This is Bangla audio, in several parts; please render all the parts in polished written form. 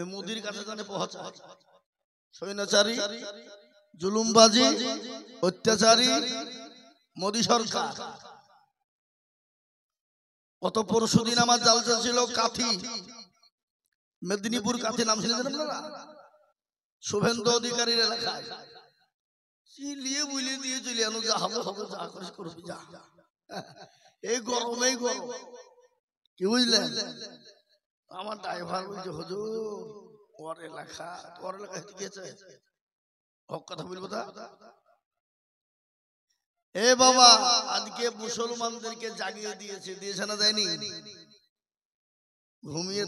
ওই মোদির কাছে জানে পৌঁছায়। স্বৈরাচারী, জুলুমবাজি, অত্যাচারী মোদি সরকার। গত পরশুদিন আমার জালসা ছিল কাথি, মেদিনীপুর কাথি, নাম শুনেছেন আপনারা? শুভেন্দু অধিকারীর এলাকায় চিলিয়ে বুলিয়ে দিয়ে চলে আনো, যা হবে হবে, যা করিস করবি যা। এই গরমেই গরম, কি বুঝলেন? আমার ড্রাইভার বলছে হুজুর ওর এলাকায় গিয়েছে, হক কথা বলবো তা। এ বাবা, আজকে মুসলমানদেরকে জাগিয়ে দিয়েছে না দেয়নি? ঘুমিয়ে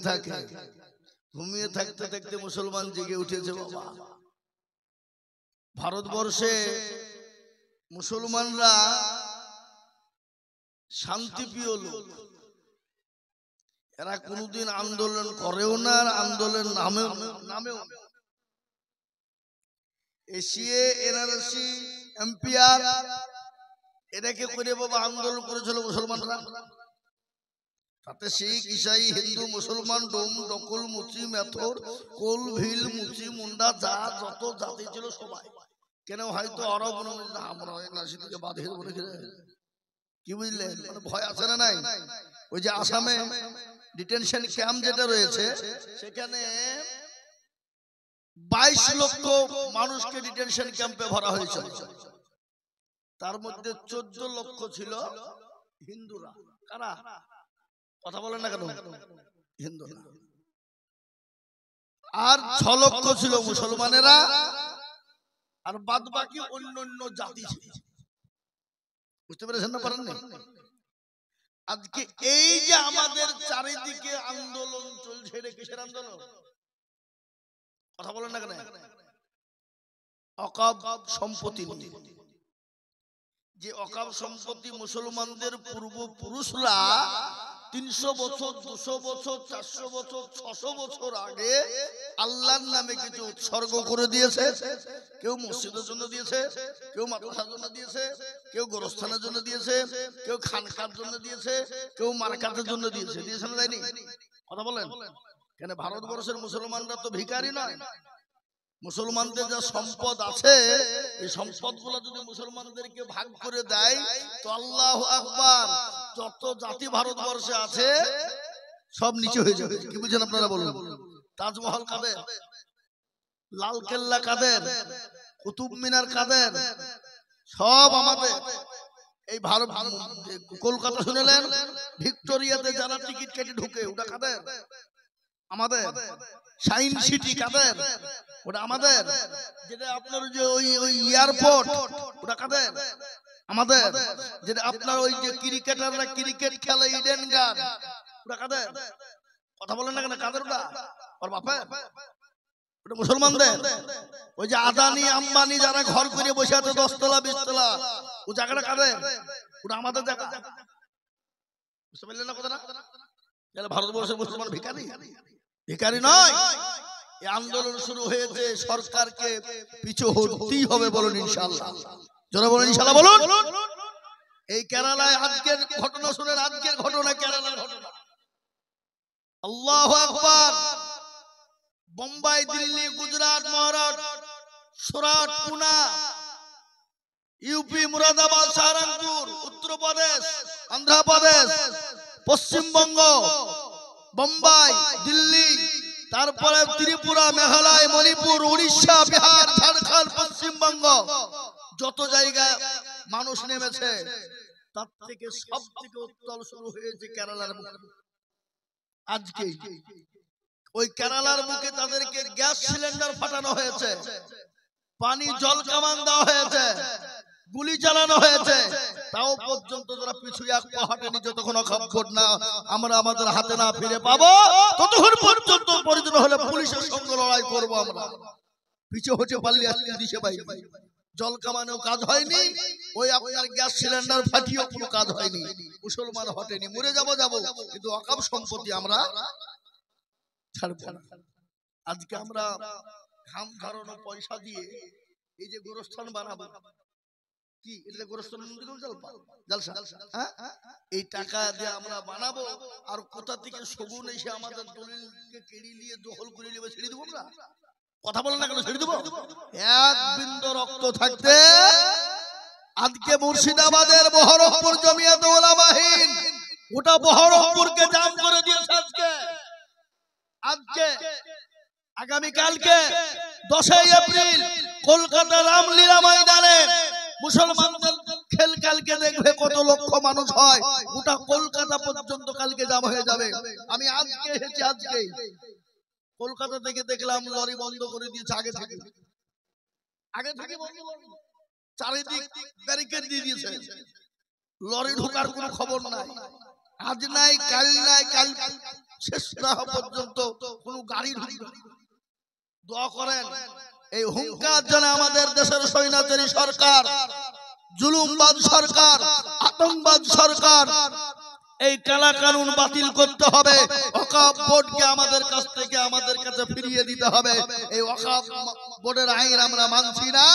থাকতে থাকতে মুসলমান জেগে উঠেছে বাবা। ভারতবর্ষে মুসলমানরা শান্তিপ্রিয় লোক, এরা কোনদিন আন্দোলন করেও না, আর আন্দোলন নামেও এসিএ, এনআরসি, এমপিআর এটাকে করে বাবা আন্দোলন করেছিল মুসলমানরা। তাতে শিখ, ইসাই, হিন্দু, মুসলমান, ডোম, ডকল, মুচি, মেথর, কোল, ভিল, মুচি, মুন্ডা, যা যত জাতি ছিল সবাই। কেন হয়তো আরব আমরা নাসিকে বাঁধে বলে, কি বুঝলেন? মানে ভয় আছে না নাই? ওই যে আসামে ডিটেনশন ক্যাম্প যেটা রয়েছে, সেখানে 22 লক্ষ মানুষকে ডিটেনশন ক্যাম্পে ভরা হয়েছিল। তার মধ্যে 14 লক্ষ ছিল হিন্দুরা। কারা? কথা বলেন না কেন? হিন্দুরা। আর 6 লক্ষ ছিল মুসলমানেরা, আর বাদ বাকি অন্য জাতি ছিল। বুঝতে পেরেছেন না? পারেন না? আজকে এই যে আমাদের চারিদিকে আন্দোলন চলছে, এটা কিসের আন্দোলন? কথা বলেন না কেন? অকাব সম্পত্তি নিয়ে। যে অকাব সম্পত্তি মুসলমানদের পূর্বপুরুষরা 300 বছর, 200 বছর, 400 বছর, 600 বছর আগে আল্লাহর নামে কিছু উৎসর্গ করে দিয়েছে। কেউ মসজিদের জন্য দিয়েছে, কেউ মাদ্রাসার জন্য দিয়েছে, কেউ গোরস্থানের জন্য দিয়েছে, কেউ খানকার জন্য দিয়েছে, কেউ মার্কাতের জন্য দিয়েছে। দিয়েছে না দেয়নি? কথা বলেন কেন? ভারতবর্ষের মুসলমানরা তো ভিখারি নয়। মুসলমানদের যা সম্পদ আছে, এই সম্পদ গুলো যদি মুসলমানদেরকে ভাগ করে দেয় তো আল্লাহু আকবার, যত জাতি ভারতবর্ষে আছে সব নিচে হয়ে যাবে। কি বুঝেন আপনারা? বলুন, তাজমহল কাদের? লাল কেল্লা কাদের? কুতুব মিনার কাদের? সব আমাদের। এই ভারত, কলকাতা শুনেলেন, ভিক্টোরিয়াতে যারা টিকিট কেটে ঢুকে, ওটা কাদের? আমাদের। সাইন সিটি কাদের? ওটা আমাদের। যেটা আপনার যে ওই এয়ারপোর্ট, ওটা কাদের? আমাদের। যেটা আপনার ওই যে ক্রিকেটাররা ক্রিকেট খেলে, ইডেন গার্ডেন, ওটা কাদের? কথা বলেন না কেন? কাদের ওটা? ওর বাপের? ওটা মুসলমানদের। ওই যে আদানি আম্বানি যারা ঘর করে বসে আছে 10 তলা 20 তলা, ও জায়গাটা কাদের? ওটা আমাদের জায়গা। বুঝতে পারলেন না কথাটা? ভারতবর্ষের মুসলমান ভিখারি? ভিখারি নয়। এই আন্দোলন শুরু হয়েছে, সরকারকে পিছু হতেই হবে। বলুন ইনশাআল্লাহ। যারা বলেন ইনশাআল্লাহ বলুন। এই কেরালায় আজকের ঘটনা শুনেন, আজকের ঘটনা কেরালার ঘটনা। আল্লাহু আকবার। বোম্বাই, দিল্লি, গুজরাট, মহারাষ্ট্র, সুরাট, পুনা, ইউপি, মুরাদাবাদ, সাহারানপুর, উত্তরপ্রদেশ, অন্ধ্রপ্রদেশ, পশ্চিমবঙ্গ, বোম্বাই, দিল্লি, তারপরে ত্রিপুরা, মেঘালয়, মণিপুর, উড়িষ্যা, বিহার, ঝাড়খণ্ড, পশ্চিমবঙ্গ, যত জায়গায় মানুষ নেমেছে, তার থেকে সব থেকে উত্তাল শুরু হয়েছে কেরালার বুকে। আজকে ওই কেরালার বুকে তাদেরকে গ্যাস সিলিন্ডার ফাটানো হয়েছে, পানি জল কামান দেওয়া হয়েছে, গুলি চালানো হয়েছে। তাও পর্যন্ত যারা পিছু এক পা হাঁটেনি, যতক্ষণ খবর না আমরা আমাদের হাতে না ফিরে পাবো, ততক্ষণ পর্যন্ত প্রয়োজন হলে পুলিশের সঙ্গে লড়াই করবো। আমরা পিছু হতে পারলে আজকে দিশে পাই। জল কামানেও কাজ হয়নি, ওই আপনার গ্যাস সিলিন্ডার ফাটিয়েও কোনো কাজ হয়নি। মুসলমান হটেনি, মরে যাবো, কিন্তু অকাব সম্পত্তি আমরা ছাড়বো না। আজকে আমরা ঘাম ঝরানো পয়সা দিয়ে এই যে গোরস্থান বানাবো, কি এটা গোরস্থান মন্দিরেও জলসা হ্যাঁ এই টাকা দিয়ে আমরা বানাবো আর কোথা থেকে শগুন এসে আমাদের দলিলকে কেড়ে নিয়ে দখল করে নেবে ছেড়ে দেবো আমরা কথা বলেন না কেন ছেড়ে দেবো এক বিন্দু রক্ত থাকতে আজকে মুর্শিদাবাদের বহরমপুর জমিয়ত উলামাহীন ওটা বহরমপুরকে জাম করে দিয়েছে আজকে আগামী কালকে 10 এপ্রিল কলকাতা রামলীলা ময়দানে মুসলমানদের খেল কালকে দেখবে কত লক্ষ মানুষ হয় ওটা কলকাতা পর্যন্ত কালকে জাম হয়ে যাবে আমি আজকে এসেছি আজকে কলকাতা থেকে দেখলাম লরি বন্ধ করে দিয়েছে আগে থেকে বন্ধ চারিদিক ব্যারিকেড দিয়ে দিয়েছে লরি ঢোকার কোনো খবর নাই আজ নাই কাল শেষ না হওয়া পর্যন্ত কোনো গাড়ি ঢুকবে দোয়া করেন এই হুঙ্কার জন্য আমাদের দেশের স্বৈরাচারী সরকার জুলুমবাদ সরকার আতঙ্কবাদ সরকার এই কালা কানুন বাতিল করতে হবে ওয়াকফ বোর্ডকে আমাদের কাছ থেকে আমাদের কাছে ফিরিয়ে দিতে হবে এই ওয়াকফ বোর্ডের আইন আমরা মানছি না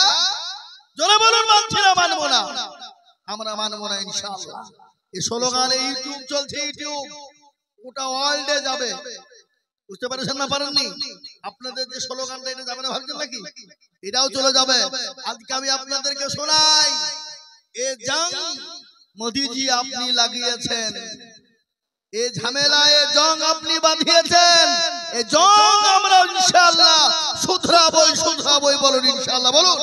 জোরে বলুন মানছি না মানবো না আমরা মানবো না ইনশাআল্লাহ এই স্লোগানে ইউটিউব চলছে ইউটিউব ওটা ওয়ার্ল্ডে যাবে বুঝতে পারছেন না পারেননি আপনাদের যে স্লোগানটা এটা যাবে না ভাবছেন নাকি এটাও চলে যাবে আজকে আমি আপনাদেরকে শোনাই এ জং মোদিজি আপনি লাগিয়েছেন এ ঝামেলা এ জং আপনি বাঁধিয়েছেন এ জং আমরা ইনশাআল্লাহ শুধরাবই বলুন ইনশাআল্লাহ বলুন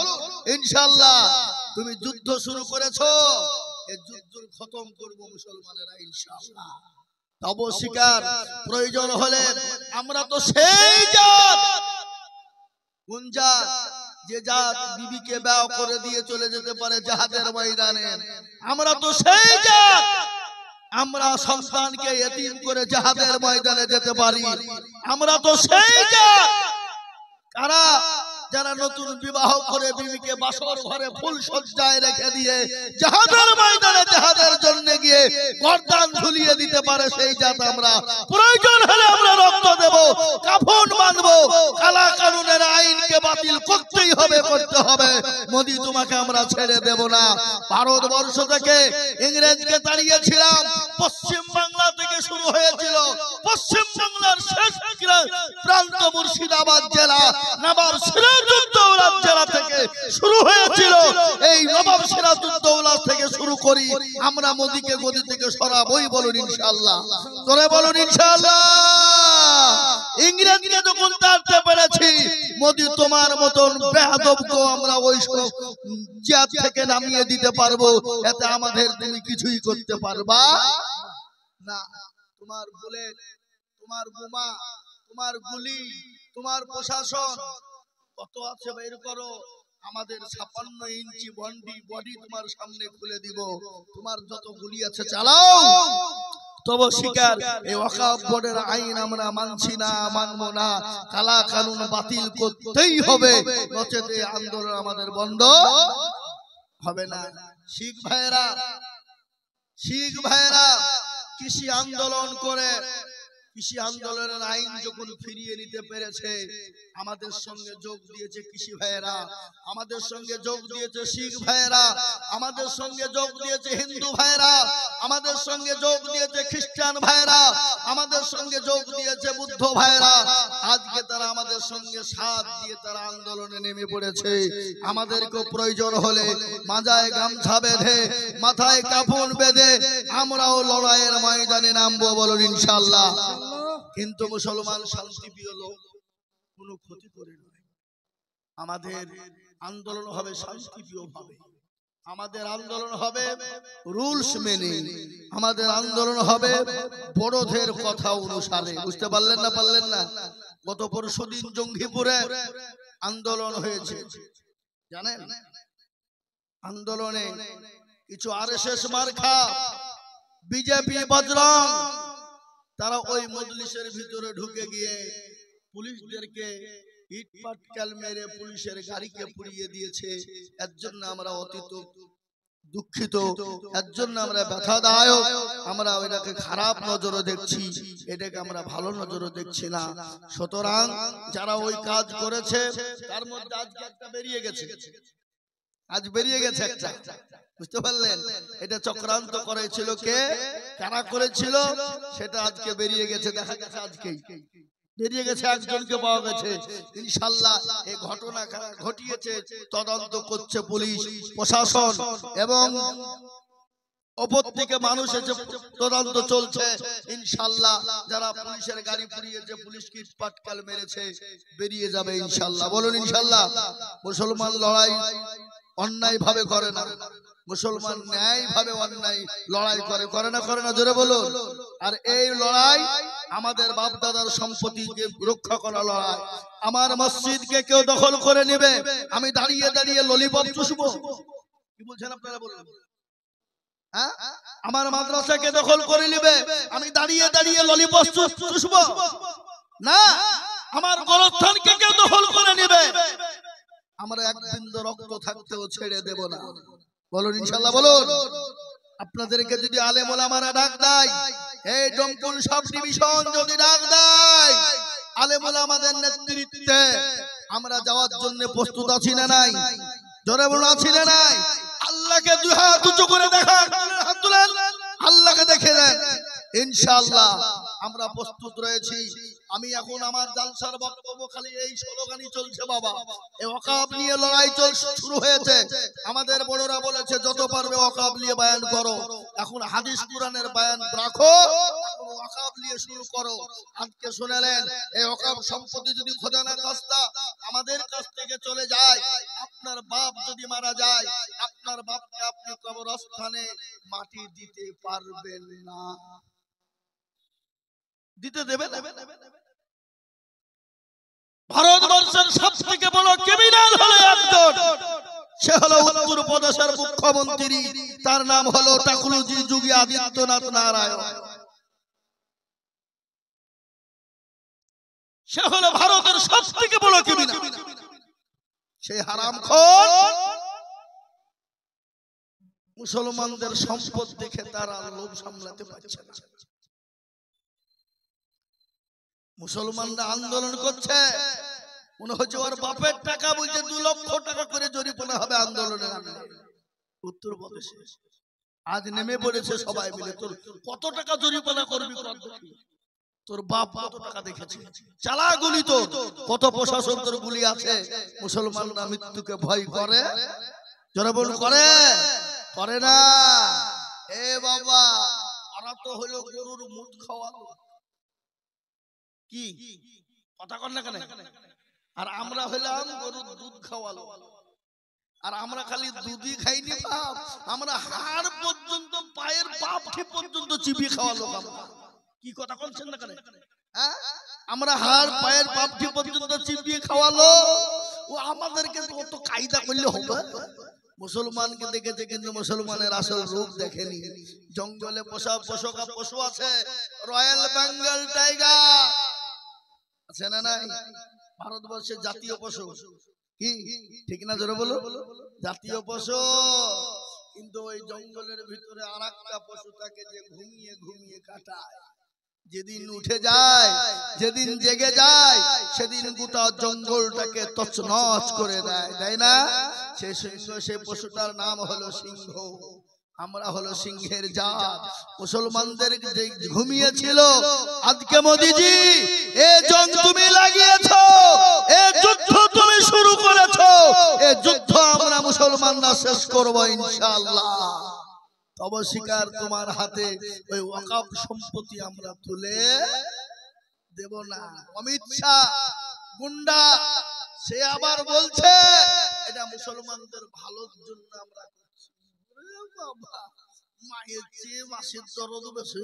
ইনশাআল্লাহ তুমি যুদ্ধ শুরু করেছো এই যুদ্ধ খতম করব মুসলমানেরা ইনশাআল্লাহ তব শিকার প্রয়োজন হলে আমরা তো সেই জাত কোন জাত যে জাত বিবিকে বিয়ে করে দিয়ে চলে যেতে পারে জিহাদের ময়দানে আমরা তো সেই জাত আমরা সন্তানকে এতিম করে জিহাদের ময়দানে যেতে পারি আমরা তো সেই জাত কারা যারা নতুন বিবাহ করে বিবিকে বাসর ঘরে ফুল সজ্জায় রেখে দিয়ে জিহাদের ময়দানে জিহাদের জন্য গিয়ে গর্দান ঝুলিয়ে দিতে পারে সেই জাত আমরা প্রয়োজন হলে আমরা রক্ত দেব কাফন বাঁধবো কালা কানুনের আইনকে বাতিল করতেই হবে করতে হবে মোদি তোমাকে আমরা ছেড়ে দেব না ভারতবর্ষ থেকে ইংরেজকে তাড়িয়েছিলাম পশ্চিম বাংলা থেকে শুরু হয়েছিল পশ্চিম বাংলার শেষ প্রান্ত মুর্শিদাবাদ জেলা নবাব সিরাজউদ্দৌলা জেলা থেকে শুরু হয়েছিল এই নবাব সিরাজউদ্দৌলা থেকে শুরু করি আমরা মোদিকে গদি থেকে সরাবই বলুন ইনশাআল্লাহ তোরে বলুন ইনশাআল্লাহ ইংরেজকে যখন তাড়তে পেরেছি মোদি তোমার মতন বেয়াদবকে আমরা ওই জিহাদ থেকে নামিয়ে দিতে পারবো এতে আমাদের তুমি কিছুই করতে পারবা না তোমার বুলেট তোমার বোমা তোমার গুলি তোমার প্রশাসন কত আছে বের করো আমাদের 56 ইঞ্চি বডি তোমার সামনে খুলে দিব তোমার যত গুলি আছে চালাও তবে শিকার এই ওয়াকফ বোর্ডের আইন আমরা মানছি না মানবো না কালা কানুন বাতিল করতেই হবে নচেতে আন্দোলন আমাদের বন্ধ হবে না শিখ ভাইরা কৃষি আন্দোলন করে কৃষি আন্দোলনের আইন যখন ফিরিয়ে নিতে পেরেছে আমাদের সঙ্গে যোগ দিয়েছে কৃষি ভাইয়েরা আমাদের সঙ্গে যোগ দিয়েছে শিখ ভাইয়েরা আমাদের সঙ্গে যোগ দিয়েছে হিন্দু ভাইয়েরা আমাদের সঙ্গে যোগ দিয়েছে খ্রিস্টান ভাইয়েরা আমাদের সঙ্গে যোগ দিয়েছে বুদ্ধ ভাইয়েরা আজকে তারা আমাদের সঙ্গে সাথ দিয়ে তারা আন্দোলনে নেমে পড়েছে আমাদেরকে প্রয়োজন হলে মাজায় গামছা বেঁধে মাথায় কাফন বেঁধে আমরাও লড়াইয়ের ময়দানে নামবো বলুন ইনশাআল্লাহ কিন্তু মুসলমান শান্তিপ্রিয় লোক কোনো ক্ষতি করে নয় আমাদের আন্দোলন হবে শান্তিপ্রিয় ভাবে আমাদের আন্দোলন হবে রুলস মেনে আমাদের আন্দোলন হবে বড়দের কথা অনুসারে বুঝতে পারলেন না গত পরশুদিন জঙ্গিপুরে আন্দোলন হয়েছে জানেন আন্দোলনে কিছু আরএসএস মার্কা বিজেপি বজরং তারা ওই মজলিসের ভিতরে ঢুকে গিয়ে পুলিশদেরকে ইট পাটকেল মেরে পুলিশের গাড়িকে পুড়িয়ে দিয়েছে এর জন্য আমরা অতীত দুঃখিত এর জন্য আমরা ব্যথাদায়ক আমরা এটাকে খারাপ নজরে দেখছি এটাকে আমরা ভালো নজরে দেখছি না সুতরাং যারা ওই কাজ করেছে তার মধ্যে আজকে একটা বেরিয়ে গেছে আজ বেরিয়ে গেছে একটা, বুঝতে পারলেন? এটা চক্রান্ত করেছিল কে, কারা করেছিল, সেটা আজকে বেরিয়ে গেছে, দেখা গেছে আজকেই বেরিয়ে গেছে, একজনকে পাওয়া গেছে। ইনশাআল্লাহ এই ঘটনা ঘটিয়েছে তদন্ত করছে পুলিশ প্রশাসন, এবং অপর থেকে মানুষ এসে তদন্ত চলছে। ইনশাআল্লাহ যারা পুলিশের গাড়ি পুড়িয়েছে, পুলিশকে পাটকেল মেরেছে, বেরিয়ে যাবে ইনশাআল্লাহ। বলুন ইনশাআল্লাহ। মুসলমান লড়াই অন্যায় ভাবে করে না, মুসলমান ন্যায় ভাবে অন্যায় লড়াই করে, করে না করে না, জোরে বলুন। আর এই লড়াই আমাদের বাপ দাদার সম্পত্তিকে রক্ষা করা লড়াই। আমার মসজিদকে কেউ দখল করে নেবে, আমি দাঁড়িয়ে দাঁড়িয়ে ললিপপ চুষবো? কি বলছেন আপনারা বলুন? হ্যাঁ, আমার মাদ্রাসাকে দখল করে নেবে, আমি দাঁড়িয়ে দাঁড়িয়ে ললিপপ চুষবো? না, আমার গোরস্থানকে কেউ দখল করে নেবে, আমরা এক বিন্দু রক্ত থাকতেও ছেড়ে দেব না। বলুন ইনশাআল্লাহ। বলুন। আপনাদেরকে যদি আলেম ওলামারা ডাক দেয়, এই ডমকুল সাব ডিভিশন যদি ডাক দেয়, আলেম ওলামাদের নেতৃত্বে আমরা যাওয়ার জন্য প্রস্তুত আছি না নাই? জোরে বলুন, আছি না নাই? আল্লাহকে দুই হাত উঁচু করে দেখান, হাত তুলেন, আল্লাহকে দেখে দেন। ইনশাআল্লাহ আমরা প্রস্তুত রয়েছি। আমি এখন আমার জালসার বক্তব্য খালি এই স্লোগানই চলছে বাবা, এই ওয়াকফ নিয়ে লড়াই শুরু হয়েছে। আমাদের বড়রা বলেছে যত পারবে ওয়াকফ নিয়ে বয়ান করো। এখন হাদিস কুরআনের বয়ান রাখো, এখন ওয়াকফ নিয়ে শুরু করো। আজকে শুনলেন এই ওয়াকফ সম্পত্তি যদি খোদা না খাস্তা আমাদের কাছ থেকে চলে যায়, আপনার বাপ যদি মারা যায়, আপনার বাপকে আপনি কবরস্থানে মাটি দিতে পারবেন না, দিতে দেবে না। ভারতবর্ষের সবথেকে বড় ক্রিমিনাল হলো একজন, সে হলো উত্তর প্রদেশের মুখ্যমন্ত্রী, তার নাম হলো টাকলুজি যোগী আদিত্যনাথ নারায়ণ। সে হলো ভারতের সবথেকে বড় ক্রিমিনাল। সেই হারামখোর মুসলমানদের সম্পদ দেখে তারা লোভ সামলাতে পারছে না। মুসলমানরা আন্দোলন করছে, মনে হচ্ছে ওর বাপের টাকা, বলছে 2 লক্ষ টাকা করে জরিমানা হবে আন্দোলনের নামে। উত্তরপ্রদেশে আজ নেমে পড়েছে সবাই মিলে, তোর কত টাকা জরিমানা করবি, তোর বাপ কত টাকা দেখেছে, চালা গুলি, তো কত প্রশাসন তোর গুলি আছে। মুসলমানরা মৃত্যুকে ভয় করে, যারা বল করে, করে না। এ বাবা, ওরা তো হলো গরুর মুদ খাওয়ালো, কি কথা কর না কেন? আর আমরা হলাম গরুর দুধ খাওয়ালো। আর আমরা খালি দুধই খাইনি বাপ, আমরা হাড় পর্যন্ত, পায়ের পাপঠি পর্যন্ত চিবিয়ে খাওয়ালো। কি কথা বলছেন না কেন? হ্যাঁ, আমরা হাড় পায়ের পাপঠি পর্যন্ত চিবিয়ে খাওয়ালো। ও আমাদেরকে কত কায়দা করলে হবে? মুসলমানকে দেখেছে কিন্তু মুসলমানের আসল রূপ দেখেনি। জঙ্গলে পোষা পোষকা পশু আছে, রয়্যাল বেঙ্গল টাইগার আছে না নাই? ভারতবর্ষের জাতীয় পশু, কি ঠিক না? জোরে বলো, জাতীয় পশু। কিন্তু ওই জঙ্গলের ভিতরে আরেকটা পশু থাকে যে ঘুমিয়ে ঘুমিয়ে কাটায়। যেদিন উঠে যায়, যেদিন জেগে যায়, সেদিন গোটা জঙ্গলটাকে তছনছ করে দেয়, তাই না? সেই পশুটার নাম হলো সিংহ। আমরা হলো সিংহের জাত। মুসলমানদের যে ঘুমিয়েছিল, আজকে মোদিজি এ জং তুমি লাগিয়েছো, এ যুদ্ধ তুমি শুরু করেছো, এ যুদ্ধ আমরা মুসলমানরা শেষ করব ইনশাআল্লাহ। তবে শিকার তোমার হাতে ওই ওয়াকফ সম্পত্তি আমরা তুলে দেব না। অমিত শাহ গুন্ডা, সে আবার বলছে এটা মুসলমানদের ভালোর জন্য আমরা করছি। বাবা, মায়ের চেয়ে মাসের দরদ বেশি।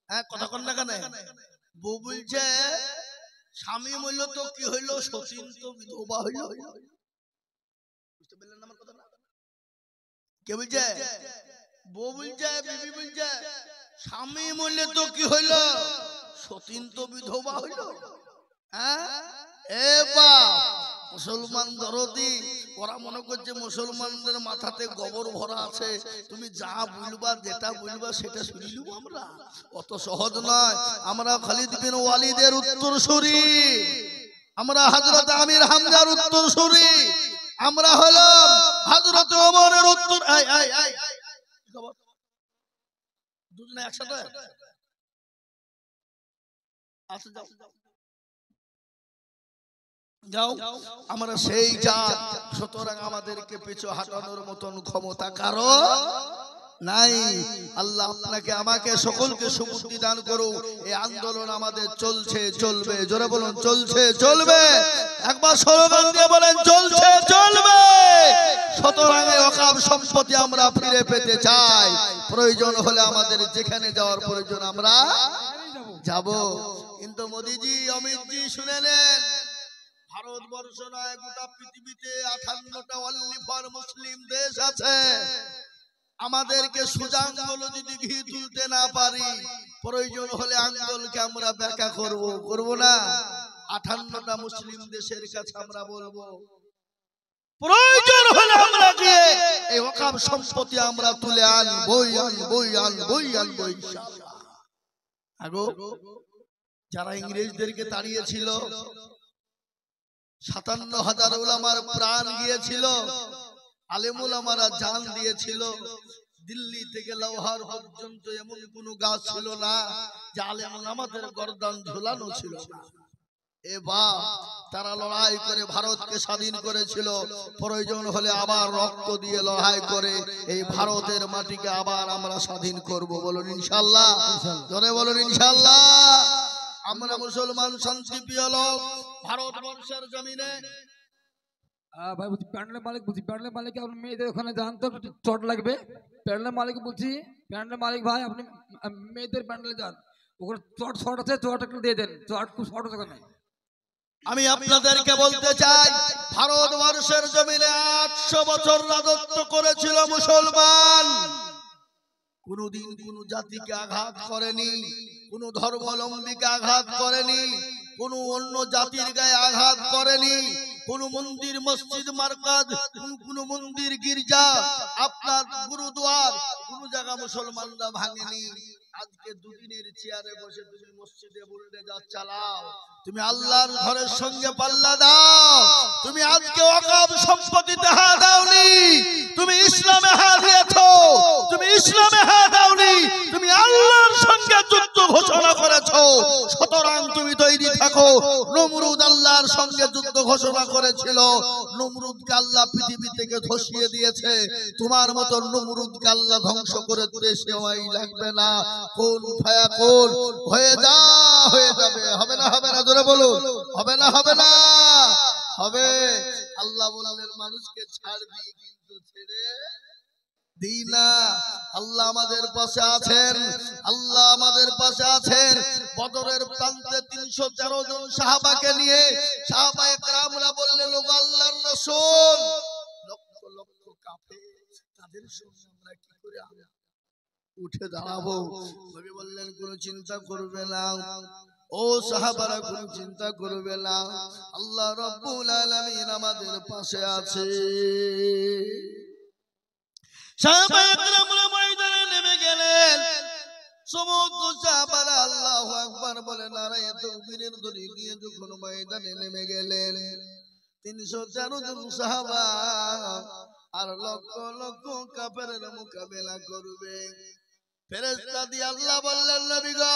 হ্যাঁ, কথা কন না কেন? বউ বলছে স্বামী মূল্য তো কি হইলো, সতীন তো বিধবা হইল। বুঝতে পারলেন আমার কথা না? কে বলছে? বউ বলছে, বিবি বলছে স্বামী মূল্য তো কি হইল, সতীন তো বিধবা হইল। হ্যাঁ, এ বাপ, মুসলমান দরদি, ওরা মনে করছে মুসলমানদের মাথাতে গোবর ভরা আছে, তুমি যা বলবা, যেটা বলবা সেটা শুনে নিব আমরা। অত সহজ নয়। আমরা খালিদ বিন ওয়ালিদের উত্তরসূরি, আমরা হযরত আমির হামজার উত্তরসূরি, আমরা হলাম হযরত ওমরের উত্তর দুজনে একসাথে আসে যাও আমরা সেই জাত, সুতরাং আমাদেরকে পিছু হাঁটানোর মতন ক্ষমতা কারো নাই। আল্লাহ আপনাকে আমাকে সকলকে সুবুদ্ধি দান করুন। এই আন্দোলন আমাদের চলছে চলবে, জোরে বলুন চলছে চলবে, একবার স্লোগান দিয়ে বলেন চলছে চলবে। সুতরাং এই ওয়াকফ সম্পত্তি আমরা ফিরে পেতে চাই, প্রয়োজন হলে আমাদের যেখানে যাওয়ার প্রয়োজন আমরা যাব। কিন্তু মোদিজি, অমিতজি শুনে নেন, ভারতবর্ষ নয় গোটা পৃথিবীতে 58টা অনলি ফর মুসলিম দেশ আছে। আমাদেরকে সুজাঙ্গল যদি ঘি তুলতে না পারি, প্রয়োজন হলে আঙ্গলকে আমরা ব্যাখ্যা করব না। 58টা মুসলিম দেশের কাছে আমরা বলবো, প্রয়োজন হলে আমরা গিয়ে এই ওয়াকফ সম্পত্তি আমরা তুলে আনবই ইনশাআল্লাহ। আগো যারা ইংরেজদেরকে তাড়িয়েছিল, 57,000 উলামার প্রাণ গিয়েছিল, আলেম উলামারা জান দিয়েছিল। দিল্লি থেকে লাহোর পর্যন্ত এমন কোন গাছ ছিল না যে আলেম উলামাদের গর্দান ঝুলানো ছিল না। তারা লড়াই করে ভারতকে স্বাধীন করেছিল। প্রয়োজন হলে আবার রক্ত দিয়ে লড়াই করে এই ভারতের মাটিকে আবার আমরা স্বাধীন করব। বলুন ইনশাআল্লাহ, জোরে বলুন ইনশাআল্লাহ। আমরা মুসলমান শান্তিপ্রিয় লোক, ভারতবর্ষের জমিনে ভাই বলছি প্যান্ডেলের মালিক, বলছি প্যান্ডেলের মালিক আপনি মেয়েদের ওখানে যান তো, চট লাগবে। প্যান্ডেলের মালিক বলছি, প্যান্ডেলের মালিক ভাই আপনি মেয়েদের প্যান্ডেলে যান, ওখানে চট শর্ট আছে, চট একটু দিয়ে দেন, চট খুব শর্ট আছে ওখানে। আমি আপনাদেরকে বলতে চাই, ভারতবর্ষের জমিনে 800 বছর রাজত্ব করেছিল মুসলমান। কোনদিন কোন জাতিকে আঘাত করেনি, কোন ধর্মাবলম্বীকে আঘাত করেনি, কোন অন্য জাতির গায়ে আঘাত করেনি। কোন মন্দির, মসজিদ, মারকাজ, কোন মন্দির, গির্জা, আপনার গুরুদুয়ার, কোন জায়গা মুসলমানরা ভাঙেনি। আজকে দুদিনের চেয়ারে বসে তুমি মসজিদে বুলডোজার চালাও, তুমি আল্লাহর ঘরের সঙ্গে পাল্লা দাও। তুমি আজকে ওয়াকফ সম্পত্তিতে হাত দাওনি, তুমি ইসলামে হাত দিয়েছো, তুমি ইসলামে হাত দাওনি, তুমি আল্লাহর সঙ্গে যুদ্ধ ঘোষণা করেছো। সুতরাং তুমি তৈরি থাকো। নমরুদ আল্লাহর সঙ্গে যুদ্ধ ঘোষণা করেছিল, নমরুদকে আল্লাহ পৃথিবী থেকে ধসিয়ে দিয়েছে। তোমার মতো নমরুদকে আল্লাহ ধ্বংস করে দিতে সময় লাগবে না। কোন ফায়াকুন হয়ে যাবে, হবে না হবে না, জোরে বলুন, হবে না হবে না হবে। আল্লাহ বললেন মানুষকে ছাড় দিই কিন্তু ছেড়ে দিই না। আল্লাহ আমাদের পাশে আছেন, আল্লাহ আমাদের পাশে আছেন। বদরের প্রান্তে 313 জন সাহাবাকে নিয়ে সাহাবায়ে কেরামরা বললেন, ওগো আল্লাহর রাসূল, লক্ষ লক্ষ কাফের, তাদের সঙ্গে আমরা কি করে উঠে দাঁড়াবো? নবী বললেন কোনো চিন্তা করবে না, ও সাহাবারা কোনো চিন্তা করবে না, আল্লাহ রাব্বুল আলামিন আমাদের পাশে আছে। সাহাবায়ে কেরামরা ময়দানে নেমে গেলেন। সমস্ত সাহাবারা আল্লাহু আকবার বলে নারায়ে তাকবীরের ধ্বনি দিয়ে যখন ময়দানে নেমে গেলেন, 313 জন সাহাবা আর লক্ষ লক্ষ কাফেরের মোকাবেলা করবে। ফেরেশতা দিয়ে আল্লাহ বললেন, নবী গো,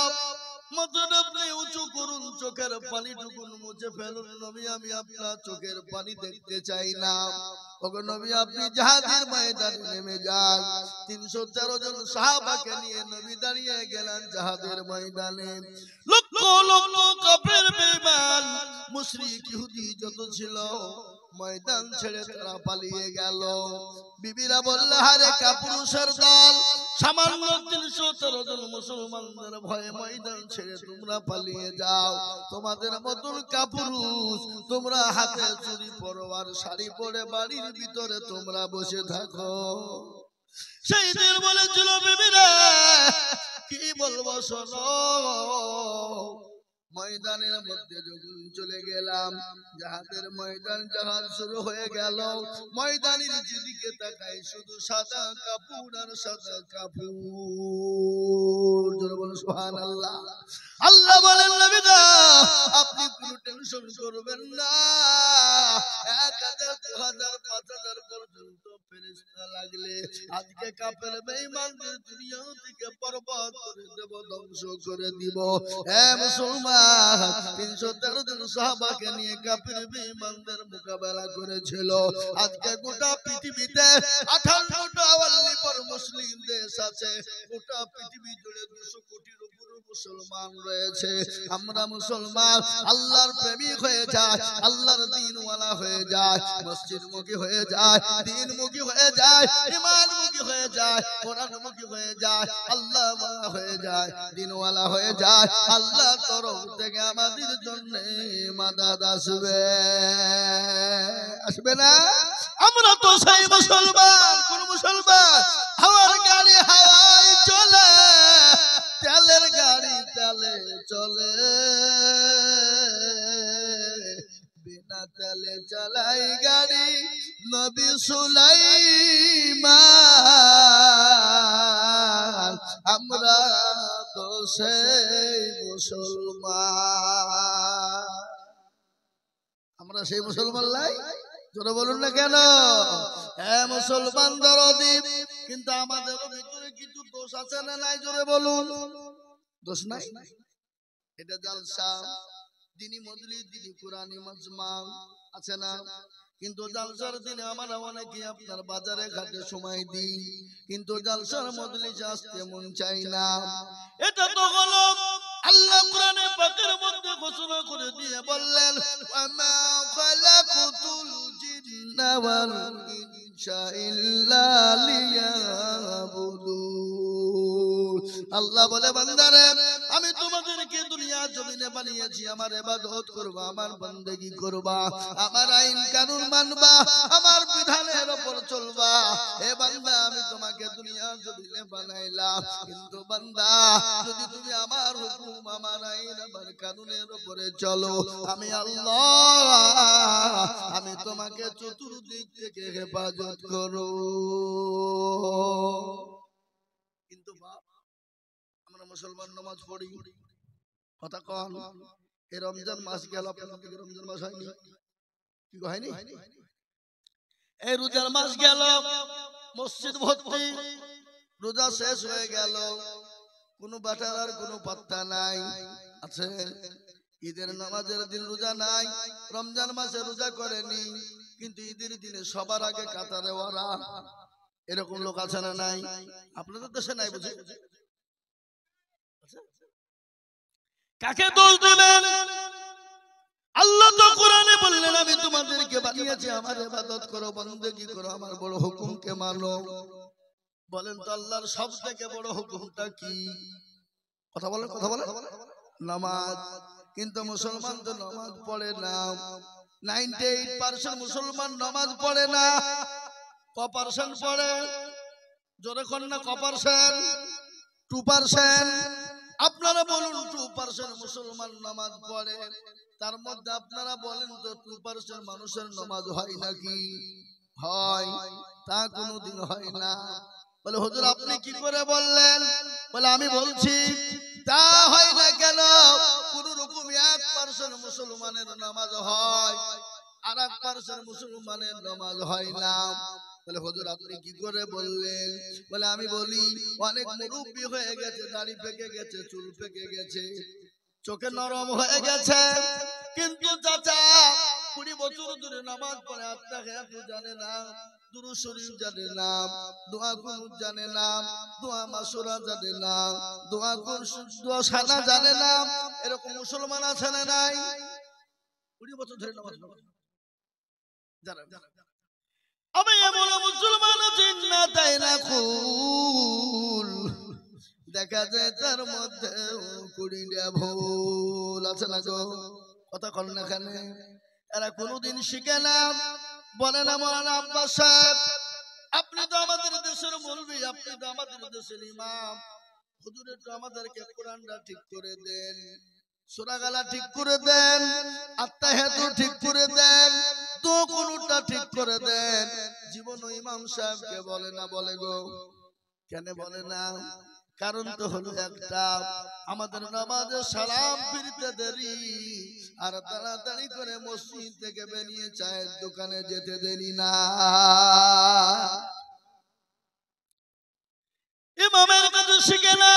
মাথাটা আপনি উঁচু করুন, চোখের পানিটুকু মুছে ফেলুন। নবী, আমি আপনার চোখের পানি দেখতে চাই না। ওগো নবী, আপনি জিহাদের ময়দানে নেমে যান। 313 জন সাহাবাকে নিয়ে নবী দাঁড়িয়ে গেলেন জিহাদের ময়দানে। লক্ষ লক্ষ কাফের, বেঈমান, মুশরিক, ইহুদি যত ছিল ময়দান ছেড়ে তারা পালিয়ে গেল। বিবিরা বলল, আরে কাপুরুষের দল, সামান্য 313 জন মুসলমানদের ভয়ে ময়দান ছেড়ে তোমরা পালিয়ে যাও। তোমাদের মতন কাপুরুষ তোমরা হাতে চুরি পরোয়ার শাড়ি পরে বাড়ির ভিতরে তোমরা বসে থাকো। সেই দিন বলেছিল বিবিরা, কি বলবো শোনো। ময়দানের মধ্যে যখন চলে গেলাম, জাহাদের ময়দান, জাহাজ শুরু হয়ে গেল। ময়দানের যেদিকে তাকাই শুধু সাদা কাপড় আর সাদা কাপড়। জোরে বলো সুবহানাল্লাহ। আল্লাহ বলেন, নবী গো, আপনি কোনো টেনশন করবেন না, 1000 2000 5000 পর্যন্ত ফেরেশতা লাগলে আজকে কাফের বেঈমানদের দুনিয়া থেকে বরবাদ করে দেব, ধ্বংস করে দিব। মুসলমান 313 জন সাহাবাকে নিয়ে কাফের বেঈমানদের মোকাবেলা করেছিল। আজকে গোটা পৃথিবীতে 58টা ওয়াল্লিপর মুসলিম দেশ আছে। গোটা পৃথিবী জুড়ে 200 কোটির উপর মুসলমান রয়েছে। আমরা মুসলমান আল্লাহর প্রেমিক হয়ে যায়, আল্লাহর দ্বীনওয়ালা হয়ে যায়, মসজিদমুখী হয়ে যায়, দ্বীনমুখী হয়ে যায়, ঈমানমুখী হয়ে যায়, কোরআনমুখী হয়ে যায়, আল্লাহওয়ালা হয়ে যায়, দ্বীনওয়ালা হয়ে যায়। আল্লাহর তরফ থেকে আমাদের জন্য মাদাদ আসবে, আসবে না? আমরা তো সেই মুসলমান। কোন মুসলমান? হাওয়ার গাড়ি হাওয়ায় চলে, তেলের গাড়ি তেলে চলে, বিনা তেলে চালাই গাড়ি নবী সুলাইমান। আমরা তো সেই মুসলমান। আমরা সেই মুসলমান লাই, জোরে বলুন না কেন? মুসলমান দরদি, কিন্তু আমাদের ভিতরে কিছু দোষ আছে না নাই? জোরে বলুন। দোষ নাই? এটা জালসা, দিনী মজলিস, দিনী কুরআনি মাজমা আছে না? কিন্তু জালসার দিনে আমরা অনেকে আপনার বাজারে ঘাটে সময় দিই, কিন্তু জালসার মজলিস আসতে মন চাই না। এটা তো হলো আল্লাহ কোরআনে পাকের মধ্যে ঘোষণা করে দিয়ে বললেন, ওয়ামা খালাকুতুল জিন্না ওয়াল ইনসা ইল্লা লিয়াবুদুন। আল্লাহ বলে, বান্দারে আমি তোমাদেরকে দুনিয়া জমিনে বানিয়েছি আমার ইবাদত করবা, আমার বন্দেগী করবা, আমার আইন কানুন মানবা, আমার বিধানের উপর চলবা। হে বান্দা, আমি তোমাকে দুনিয়া জমিনে বানাইলাম, কিন্তু বান্দা যদি তুমি আমার হুকুম, আমার আইন, আমার কানুনের উপরে চলো, আমি আল্লাহ আমি তোমাকে চতুর্দিক থেকে হেফাজত করো। কিন্তু আমরা মুসলমান নামাজ পড়ি, কথা কন, এই রমজান মাস গেল, আপনাদের রমজান মাস হয়নি? কি হয়নি? এই রোজার মাস গেল, মসজিদ ভর্তি, রোজা শেষ হয়ে গেল, কোনো বাটার আর কোনো পাত্তা নাই। আছে ঈদের নামাজের দিন রোজা নাই, রমজান মাসে রোজা করেনি, কিন্তু ঈদের দিনে সবার আগে কাতারে ওরা। এরকম লোক আছে না নাই? আপনাদের দেশে নাই বুঝি? কাকে দোষ দিবেন? আল্লাহ তো কোরআনে বললেন, আমি তোমাদেরকে বানিয়েছি আমার ইবাদত করো, বন্দেগী করো, আমার বড় হুকুমকে মানো। বলেন তো আল্লাহর সবথেকে বড় হুকুমটা কি? কথা বলেন, কথা বলেন। নামাজ। কিন্তু মুসলমান তো নামাজ পড়ে না। 98% মুসলমান নামাজ পড়ে না। ক% পড়ে? জোরে কোন না, ক%? 2%। আপনারা বলুন, 2% মুসলমান নামাজ পড়ে, তার মধ্যে আপনারা বলেন তো 2% মানুষের নামাজ হয় নাকি? হয়? তা কোনোদিন হয় না। বলে হুজুর আপনি কি করে বললেন? বলে আমি বলছি তা হয় না কেন? কোন রকম 1% মুসলমানের নামাজ হয়, আর 1% মুসলমানের নামাজ হয় না। বলে হুজুর আপনি কি করে বললেন? বলে আমি বলি, অনেক মুরব্বি হয়ে গেছে, দাড়ি পেকে গেছে, চুল পেকে গেছে, চোখে নরম হয়ে গেছে, কিন্তু চাচা 20 বছর ধরে নামাজ পড়ে, আত্তাহিয়াতু জানে না, দুরূদ শরীফ জানে না, দোয়া কুনুত জানে না, দোয়া মাসুরা জানে না, দোয়া সানা জানে না। এরকম মুসলমান আছে না নাই? 20 বছর ধরে নামাজ পড়ে জানে না। আমি এমন মুসলমান আছি না তাই না কুল, দেখা যায় তার মধ্যে 20টা ভুল আছে না গো? কথা কন না এখানে। এরা কোনোদিন শিখে না। বলে না মৌলানা আব্বাস সাহেব, আপনি তো আমাদের দেশের মৌলবি, আপনি তো আমাদের দেশের ইমাম, হুজুর একটু আমাদেরকে কোরআনটা ঠিক করে দেন, সূরা গালা ঠিক করে দেন, আত্তাহিয়াতু ঠিক করে দেন, তো কোনটা ঠিক করে দেন। জীবন ইমাম সাহেবকে বলে না, বলে গো? কেন বলে না? কারণ তো হলো একটা, আমাদের নামাজে সালাম ফিরতে দেরি, আর তাড়াতাড়ি করে মসজিদ থেকে বেরিয়ে চায়ের দোকানে যেতে দেরি না। ইমামের কাছে শিখে না,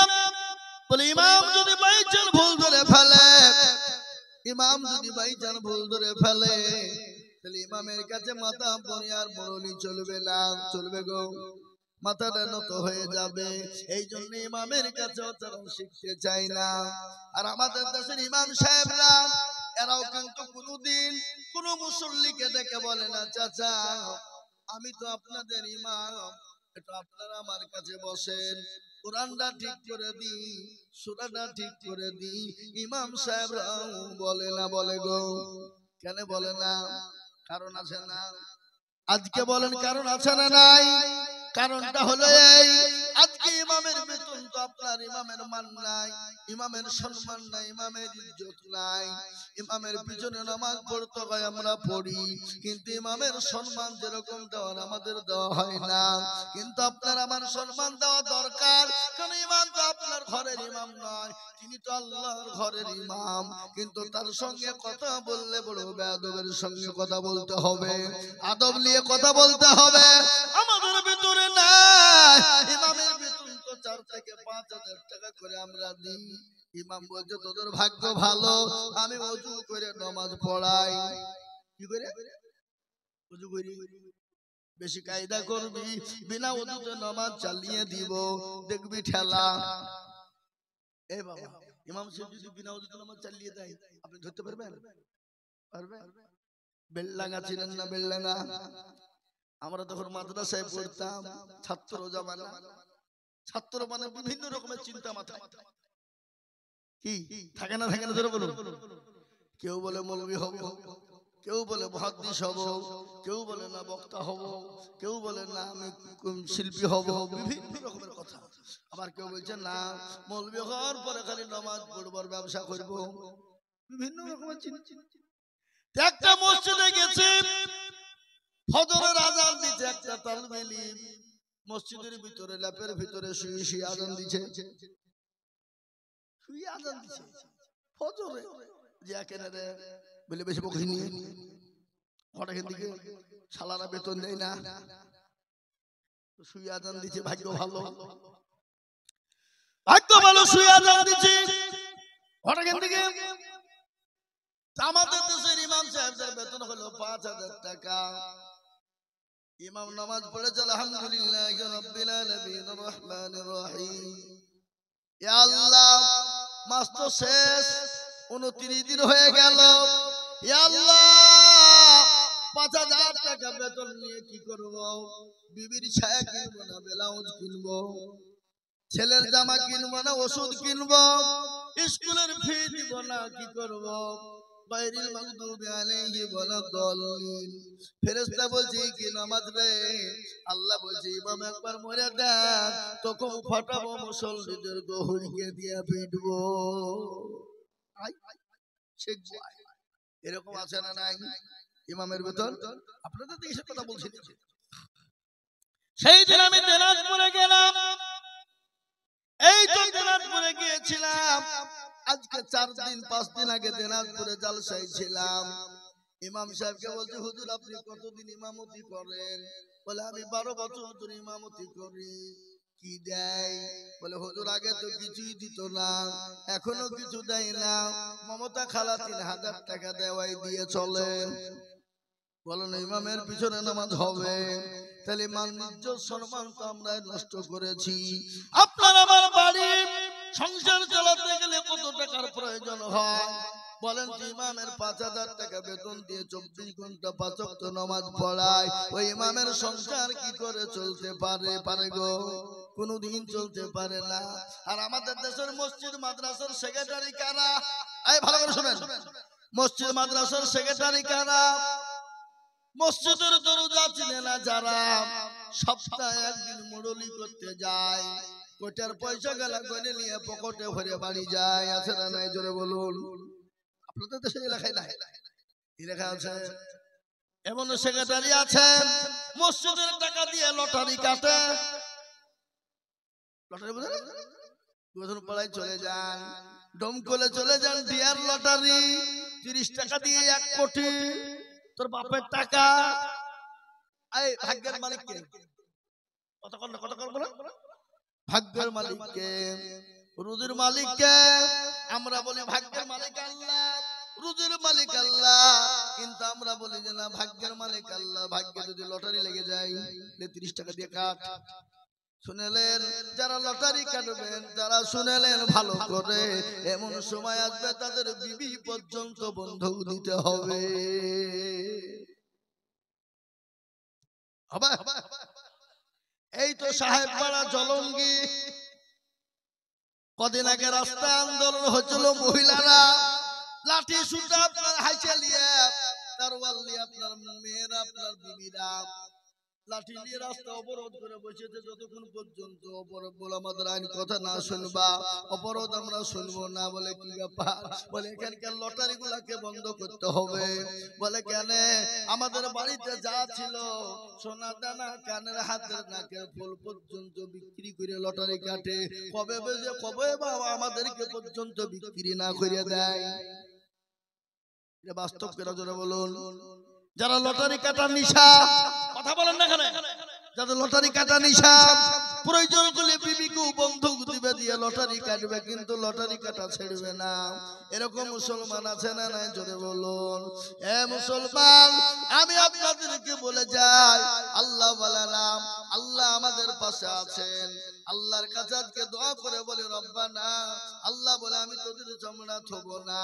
বলে ইমাম যদি বাইচান ভুল ধরে ফেলে, ইমাম যদি বাইচান ভুল ধরে ফেলে, তাহলে ইমামের কাছে মাথা পড়ে আর বড়লি চলবে না, চলবে গো, মাথাটা নত হয়ে যাবে। এই জন্য ইমামের কাছে তারা শিখতে চায় না। আর আমাদের দেশের ইমাম সাহেবরা এরাও কিন্তু কোনোদিন কোন মুসল্লিকে ডেকে বলে না, চাচা আমি তো আপনাদের ইমাম, এটা আপনারা আমার কাছে বসেন, কোরআনটা ঠিক করে দিই, সূরাটা ঠিক করে দিই। ইমাম সাহেবরাও বলে না, বলে গো, কেন বলে না? কারণ আছে না? আজকে বলেন কারণ আছে না নাই? কারণটা হলো এই, আজকে ইমামের বেতন তো আপনার ইমামের মান নাই, ইমামের সম্মান নাই, ইমামের ইজ্জত নাই। ইমামের পিছনে নামাজ পড়তে হয়, আমরা পড়ি, কিন্তু ইমামের সম্মান যেরকম দেওয়ার আমাদের দেওয়া হয় না। কিন্তু আপনার আমার সম্মান দেওয়া দরকার, কারণ ইমাম তো আপনার ঘরের ইমাম নয়, তিনি তো আল্লাহর ঘরের ইমাম। কিন্তু তার সঙ্গে কথা বললে বড় বেয়াদবের সঙ্গে কথা বলতে হবে, আদব নিয়ে কথা বলতে হবে। আমাদের ভিতরে নাই, ইমামের বেতন তো 4 থেকে 5,000 টাকা করে আমরা দিই। ইমাম বলছে তোদের ভাগ্য ভালো, আমি ওযু করে নামাজ পড়াই। কি করে ওযু করি? বেশি কায়দা করবি, বিনা ওযুতে নামাজ চালিয়ে দিব, দেখবি ঠেলা। এ বাবা, ইমাম সাহেব যদি বিনা ওযুতে নামাজ চালিয়ে দেয়, আপনি ধরতে পারবেন? পারবেন? বেলডাঙ্গা চিনেন না? বেলডাঙ্গা আমরা তখন মাদ্রাসায় পড়তাম, ছাত্র জামানা, ছাত্র মানে বিভিন্ন রকমের চিন্তা মাথায়, কি থাকে না থাকে না, ধরে বলুন। কেউ বলে মৌলবি হব, কেউ বলে মুহাদ্দিস হব, কেউ বলে না বক্তা হব, কেউ বলে না আমি শিল্পী হব, বিভিন্ন রকমের কথা। আবার কেউ বলছে না মৌলবি হওয়ার পরে খালি নামাজ পড়ব, ব্যবসা করব, বিভিন্ন রকমের চিন্তা। একটা মসজিদে গেছে, ফজরের আযান দিতে, একটা তালবে ইলম মসজিদের ভিতরে ল্যাপের ভিতরে শুয়ে শুয়ে আযান দিছে, শুয়ে আযান দিছে ফজরে। যে একেবারে বলে বেশি বকরি নিয়ে হঠাৎ দিকে শালারা বেতন দেয় না, শুয়ে আযান দিছে, ভাগ্য ভালো, ভাগ্য ভালো, শুয়ে আযান দিছে। হঠাৎ দিকে আমাদের দেশের ইমাম সাহেবদের বেতন হলো 5,000 টাকা। ইমাম নামাজ পড়েছে আলহামদুলিল্লাহি রাব্বিল আলামিন রহমানির রহিম। ইয়া আল্লাহ, মাস তো শেষ, 29 দিন হয়ে গেল। ইয়া আল্লাহ, 5,000 টাকা বেতন নিয়ে কি করব? বিবির ছায়া কিনবো না ব্লাউজ কিনবো, ছেলের জামা কিনবো না ওষুধ কিনবো, স্কুলের ফি দিব না, কি করব? বাইরিল মাগদুবি আলাইহি ওয়ালাদ-দাল্লিন। ফেরেশতা বলছে কি নামাজ রে? আল্লাহ বলছে ইমাম একবার মরে দেন, তখন ফাটাবো মুসল্লিদের গহরিকে দিয়ে পিটবো। এরকম আছে না নাই? ইমামের বেতন আপনাদের দেশের কথা বলছি। সেই দিন আমি দিনাজপুরে গেলাম, এই তো দিনাজপুরে গিয়েছিলাম, আজকে 4 দিন 5 দিন আগে দিনাজপুরে জালসায় ছিলাম। ইমাম সাহেবকে বলছে হুজুর আপনি কতদিন ইমামতি করেন? বলে আমি 12 বছর ধরে ইমামতি করি। কি দেয়? বলে হুজুর আগে তো কিছুই দিত না, এখনো কিছু দেয় না, মমতা খালা 3,000 টাকা দেওয়াই দিয়ে চলে। বলেন ইমামের পিছনে নামাজ হবে? তাহলে মান ইজ্জত সম্মান তো আমরা নষ্ট করেছি। আপনার আমার বাড়ি সংসার চালাতে গেলে কত টাকার প্রয়োজন হয় বলেন? ইমামের 5,000 টাকা বেতন দিয়ে 24 ঘন্টা 5 ওয়াক্ত নামাজ পড়ায়, ওই ইমামের সংসার কি করে চলতে পারে? পারে গো? কোনদিন চলতে পারে না। আর আমাদের দেশের মসজিদ মাদ্রাসার সেক্রেটারি কারা? এই ভালো করে শুনেন, মসজিদ মাদ্রাসার সেক্রেটারি কারা? মসজিদের দরজা চিনে না যারা, সপ্তাহে একদিন মুরলি করতে যায়, কোটার পয়সা গেলা গনে নিয়ে পকেটে ভরে বাড়ি যায়। আছে না নাই? জোরে বলুন। আপনাদের দেশে এলাকায় নাই? এলাকা আছে। এমন সেক্রেটারি আছেন মসজিদের টাকা দিয়ে লটারি কাটে। লটারি বুঝেন? পাড়ায় চলে যান, ডমকলে চলে যান, ডিয়ার লটারি 30 টাকা দিয়ে 1 কোটি। তোর বাপের টাকা। এই ভাগ্যের মালিককে কত বলে? ভাগ্যের মালিককে, রুজির মালিককে। আমরা বলি ভাগ্যের মালিক আল্লাহ, রুজির মালিক আল্লাহ, কিন্তু আমরা বলি যে না, ভাগ্যের মালিক আল্লাহ। ভাগ্যে যদি লটারি লেগে যায় 30 টাকা দিয়ে কাট। শুনেলেন যারা লটারি কাটবেন, যারা শুনেলেন ভালো করে, এমন সময় আসবে তাদের বিবি পর্যন্ত বন্ধক দিতে হবে। এই তো সাহেব পাড়া জলঙ্গি, কদিন আগে রাস্তা আন্দোলন হচ্ছিল, মহিলারা লাঠি সুতা আপনার হাইচে নিয়ে, তারওয়াল নিয়ে, আপনার মেয়েরা, আপনার বিবিরা লাঠি নিয়ে রাস্তা অবরোধ করে বসেছে। যতক্ষণ পর্যন্ত অবরোধ বলে আমাদের আইন কথা না শুনবা, অবরোধ আমরা শুনবো না। বলে কি ব্যাপার? বলে এখানকার লটারি গুলাকে বন্ধ করতে হবে। বলে কেন? আমাদের বাড়িতে যা ছিল সোনা দানা, কানের হাতের নাকের ফুল পর্যন্ত বিক্রি করে লটারি কাটে। কবে বাবা আমাদেরকে পর্যন্ত বিক্রি না করে দেয়? এটা বাস্তব কেন জোরে বলুন। যারা লটারি কাটা নিশা, কথা বলেন না কেন? যাদের লটারি কাটা নিশা, প্রয়োজন করলে বিবিকেও বন্ধক দিবে, দিয়ে লটারি কাটবে, কিন্তু লটারি কাটা ছেড়বে না। এরকম মুসলমান আছে না নাই? জোরে বলুন। এ মুসলমান, আমি আপনাদেরকে বলে যাই, আল্লাহ বলালাম, আল্লাহ আমাদের পাশে আছেন। আল্লাহর কাছে আজকে দোয়া করে বলে, রব্বানা, আল্লাহ বলে আমি তোদের চামড়া থব না,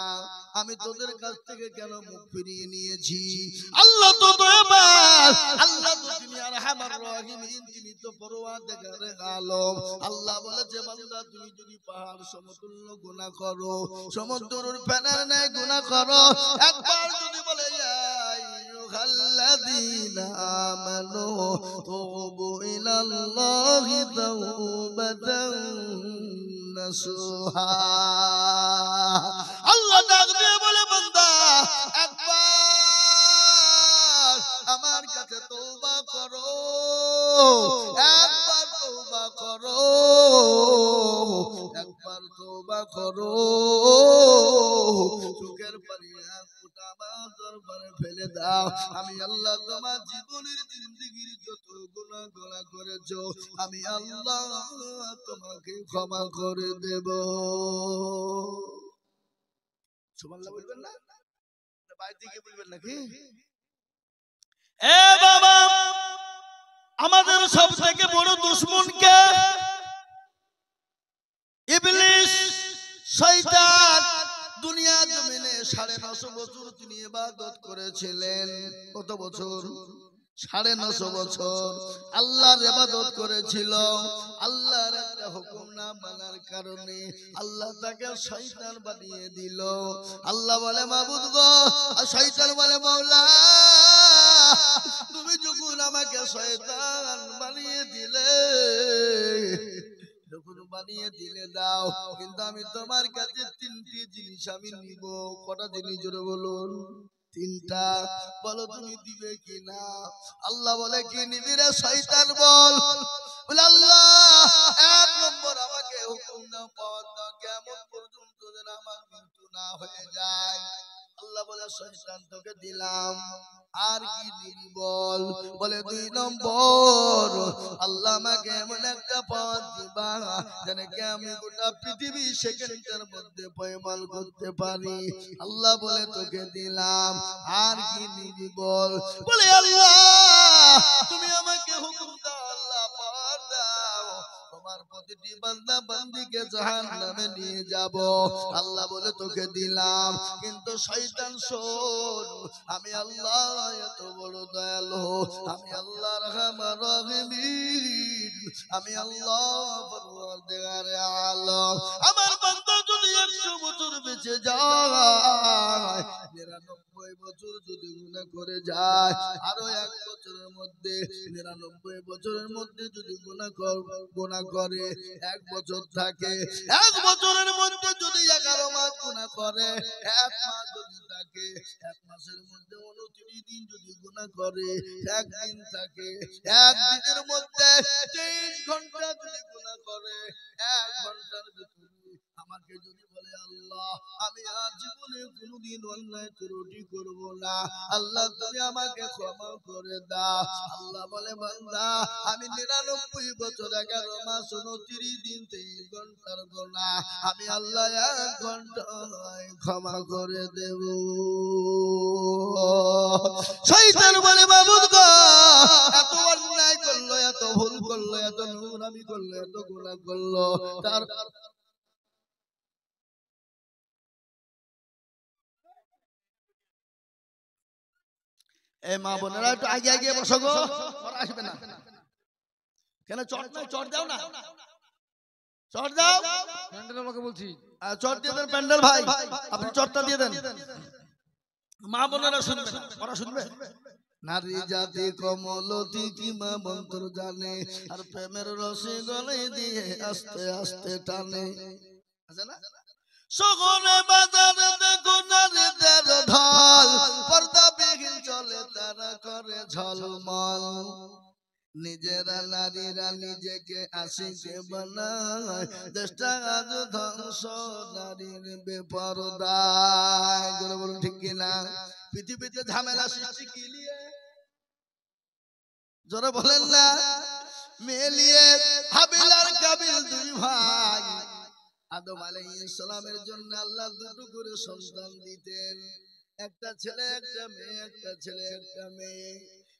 আমি তোদের কাছ থেকে কেন মুখ ফিরিয়ে নিয়েছি? আল্লাহ তো দয়াবান, আল্লাহ তো তিনি আরহামার রাহিমিন, তিনি তো পরওয়ারদিগারে আলম। আল্লাহ বলেছে, বান্দা তুমি যদি পাহাড় সমতুল্য গুনাহ করো, সমুদ্রের ফেনার ন্যায় গুনাহ করো, একবার যদি বলে আইয়ুহাল্লাযীনা আমানু তুবু ইলাল্লাহি তাওবাতান নাসুহা, আল্লাহ ডাক দিয়ে বলে, বান্দা একবার আমার কাছে তওবা করো, একবার তওবা করো, একবার তওবা করো, চোখের পানি এক ফোঁটা আমার দরবারে ফেলে দাও, আমি আল্লাহ তোমার জীবনের জিন্দেগির যত গুনাহ করেছো, আমি আল্লাহ তোমাকে ক্ষমা করে দেব। সুবহানাল্লাহ বলবেন না? বাইরে থেকে বলবেন নাকি? এ বাবা, আমাদের সব থেকে বড় দুশমন কে? ইবলিস, শয়তান। দুনিয়া জমিনে 950 বছর তিনি ইবাদত করেছিলেন। কত বছর? 950 বছর আল্লাহর ইবাদত করেছিল। আল্লাহর একটা হুকুম না মানার কারণে আল্লাহ তাকে শয়তান বানিয়ে দিল। আল্লাহ বলে, মাবুদ গো, আর শয়তান বলে, মাওলা তুমি যখন আমাকে শয়তান বানিয়ে দিলে, যখন বানিয়ে দিলে দাও, কিন্তু আমি তোমার কাছে 3টি জিনিস আমি নিব। কটা জিনিস জোরে বলুন? 3টা। বলো তুমি দিবে কিনা? আল্লাহ বলে, কি নিবি রে শয়তান? বল। বলে, আল্লাহ 1 নম্বর আমাকে হুকুম দাও, পাওয়ার দাও, কিয়ামত পর্যন্ত যেন আমার মৃত্যু না হয়ে যায়। আল্লাহ বলে, শয়তান তোকে দিলাম, আর কি দিবি বল? বলে, 2 নম্বর আল্লাহ আমাকে এমন একটা পাওয়ার দিবা যেন কি আমি গোটা পৃথিবী সেকেন্ডের মধ্যে পয়মাল করতে পারি। আল্লাহ বলে, তোকে দিলাম, আর কি নিবি বল? বলে, আল্লাহ তুমি আমাকে হুকুম দাও, আল্লাহ পাওয়ার দাও, তোমার প্রতিটি বান্দা বান্দিকে জাহান্নামে নিয়ে যাব। আল্লাহ বলে, তোকে দিলাম, কিন্তু শয়তান শোন, আমি আল্লাহ এত বড় দয়ালু, আমি আল্লাহ রহমান রহিম, আমি আল্লাহ পরওয়ারদিগারে আলম। আমার বান্দা যদি 100 বছর বেঁচে যায়, 99 বছর যদি গুনাহ করে যায়, আরো 1 বছরের মধ্যে 99 বছরের মধ্যে যদি গুনাহ করে 1 বছর থাকে। 1 বছরের মধ্যে যদি 11 মাস গুনাহ করে, 1 মাস যদি থাকে, 1 মাসের মধ্যে 29 দিন যদি গুনাহ করে, 1 দিন থাকে। 1 দিনের মধ্যে 23 ঘন্টা যদি গুনাহ করে, 1 ঘন্টার ভিতরে আমাকে যদি বলে আল্লাহ আমি আর জীবনে কোনোদিন অন্যায় ত্রুটি করব না, আল্লাহ তুমি আমাকে ক্ষমা করে দাও। আল্লাহ বলে বান্দা আমি 99 বছর 11 মাস 29 দিন 23 ঘন্টার গুনাহ আমি আল্লাহ 1 ঘন্টায় ক্ষমা করে দেব। শয়তান বলে মাবুদ গো এত অন্যায় করলো, এত ভুল করলো, এত নোংরামি করলো, এত গুনাহ করলো, তার মা বোনেরা একটু আগে আগে বসো গো, পরে আসবে না কেন? চট নাই, চট দাও না, চট দাও। প্যান্ডেল আমাকে বলছি চট দিয়ে দেন প্যান্ডেল ভাই, আপনি চটটা দিয়ে দেন। মা বোনেরা শুনবে না, ওরা শুনবে। নারী জাতি কমলতি কি মা মন্ত্র জানে, আর প্রেমের রসে গলে দিয়ে আস্তে আস্তে টানে। আছে না? সগনে বাজারে দেখো নারীদের ঢল, পর্দা বিহীন চলে তারা করে ঝলমল। নিজেরা নারীরা নিজেকে আশিকে বানায়, দেশটা আজ ধ্বংস নারীর বেপরদায়। জোরে বলুন ঠিক কিনা? পৃথিবীতে ঝামেলা সৃষ্টি কি নিয়ে? জোরে বলেন না। মেলিয়ে হাবিল আর কাবিল 2 ভাই। আদম আলাইহিস সালামের জন্য আল্লাহ 2টো করে সন্তান দিতেন, একটা ছেলে একটা মেয়ে, একটা ছেলে একটা মেয়ে।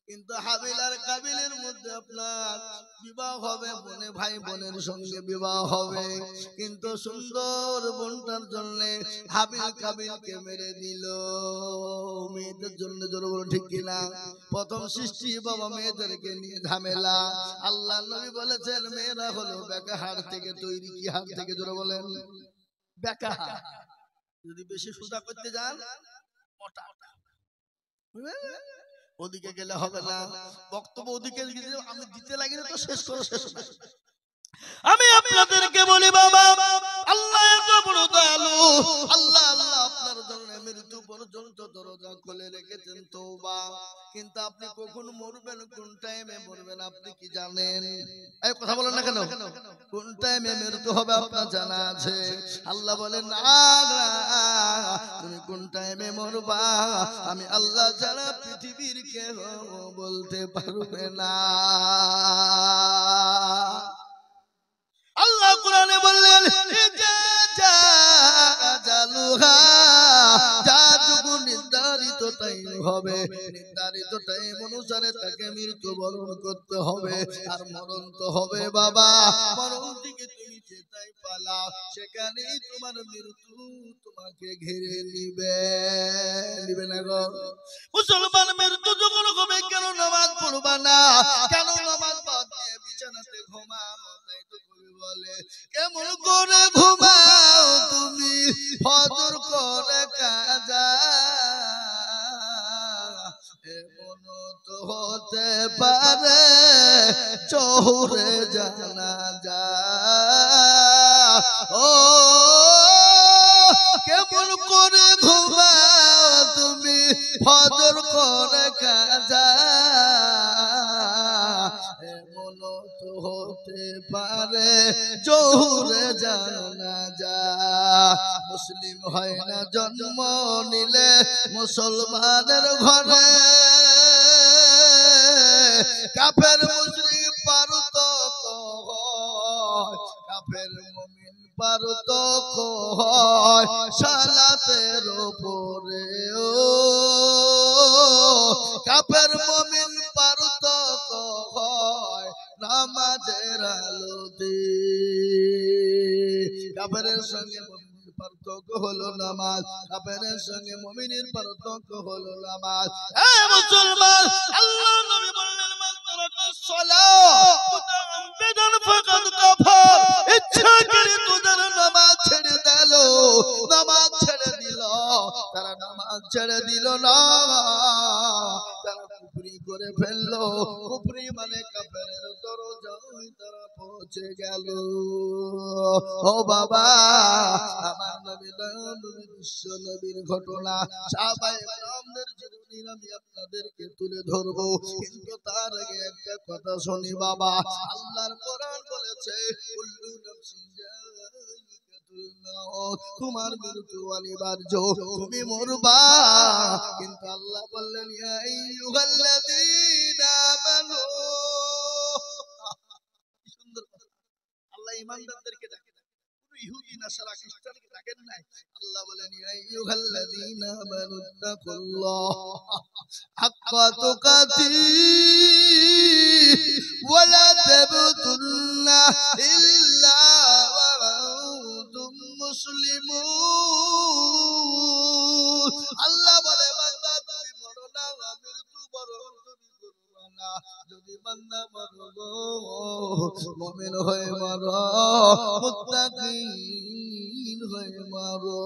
কিন্তু হাবিল আর কাবিলের মধ্যে আপনার বিবাহ হবে, বোনে ভাই বোনের সঙ্গে বিবাহ হবে, কিন্তু সুন্দর বোনটার জন্য হাবিল কাবিলকে মেরে দিল মেয়েদের জন্য। জোরে বলো ঠিক কিনা? প্রথম সৃষ্টি বাবা মেয়েদেরকে নিয়ে ঝামেলা। আল্লাহ নবী বলেছেন মেয়েরা হলো বেকা হাড় থেকে তৈরি। কি হাড় থেকে? জোরে বলেন। বেকা হাড়। যদি বেশি সুতা করতে যান মোটা, ওদিকে গেলে হবে না। বক্তব্য ওদিকে আমি দিতে লাগি না তো শেষ করে শেষ না। আমি আপনাদেরকে বলি বাবা আল্লাহ এত বড় দয়ালু, আল্লাহ আল্লাহ আপনার জন্য মৃত্যু পর্যন্ত দরজা খুলে রেখেছেন তওবা। কিন্তু আপনি কখন মরবেন, কোন টাইমে মরবেন আপনি কি জানেন? এই কথা বলেন না কেন? কোন টাইমে মৃত্যু হবে আপনার জানা আছে? আল্লাহ বলেন না, তুমি কোন টাইমে মরবা আমি আল্লাহ ছাড়া পৃথিবীর কেউ বলতে পারবে না। আল্লাহ কোরআনে বললেন নির্ধারিত টাইম হবে, নির্ধারিত টাইম অনুসারে তাকে মৃত্যুবরণ করতে হবে। আর মরণ তো হবে বাবা, মরণ থেকে তুমি যেটাই পালাও সেখানেই তোমার মৃত্যু তোমাকে ঘিরে নিবে। নিবে না গো মুসলমান? মৃত্যু যখন হবে কেন নামাজ পড়বা না? কেন নামাজ বাদ দিয়ে বিছানাতে ঘুমাও? তাই তো কবি বলে কেমন করে ঘুমাও তুমি ফজর করে কাজা, এমন তো হতে পারে জোহরে জানাজা। ও কেমন করে ঘুমাও তুমি ফজর করে কাজা, এমন তো হতে পারে জোহরে জানাজা। মুসলিম হয় না জন্ম নিলে মুসলমানের ঘরে, কাফের মুশরিক পারতক্য হয়, কাফের মুমিন পারতক্য হয় সালাতের উপরে। ও কাফের মুমিন পারতক্য হয় নামাজের আলোতে। কাফেরের সঙ্গে মুমিনের পার্থক্য হলো নামাজ, কাফেরের সঙ্গে মুমিনের পার্থক্য হলো নামাজ। এ মুসলমান, আল্লাহ নবী বললেন মান তারাকা সালাত মুতাআম্মিদান ফাকাদ কাফার। ইচ্ছা করে তোদের নামাজ ছেড়ে দিল, নামাজ ছেড়ে দিল, তারা নামাজ ছেড়ে দিল না, তারা কুফরি করে ফেললো, কুফরি মানে কাফেরের দরজায় তারা পৌঁছে গেল। ও বাবা, আমার নবী নবী বিশ্ব নবীর ঘটনা সাহাবায়ে কেরামদের জীবনী আমি আপনাদেরকে তুলে ধরবো, কিন্তু তার আগে একটা কথা শুনি বাবা। আল্লাহর কোরআন বলেছে কুল্লু নাফসিন যায়িকাতুল মাউত, তোমার মৃত্যু অনিবার্য, তুমি মরবা। কিন্তু আল্লাহ বললেন ইয়া আইয়ুহাল্লাযীনা আমানু, কি সুন্দর কথা। আল্লাহ ঈমানদারদেরকে ডাকে, কোন ইহুদি নাসারা খ্রিস্টানকে ডাকেন নাই। আল্লাহ বলেন ইয়া আইয়ুহাল্লাযীনা আমানু তাকুল্লাহ হাক্কা তুকাতিহি ওয়া লা তামুতুন্না ইল্লা ওয়া আনতুম মুসলিমুন। আল্লাহ বলে বান্দা তুমি মরো না, মৃত্যুবরণ তুমি করবে না। যদি বান্দা মরো মুমিন হয়ে মরো, মুত্তাকিন হয়ে মরো।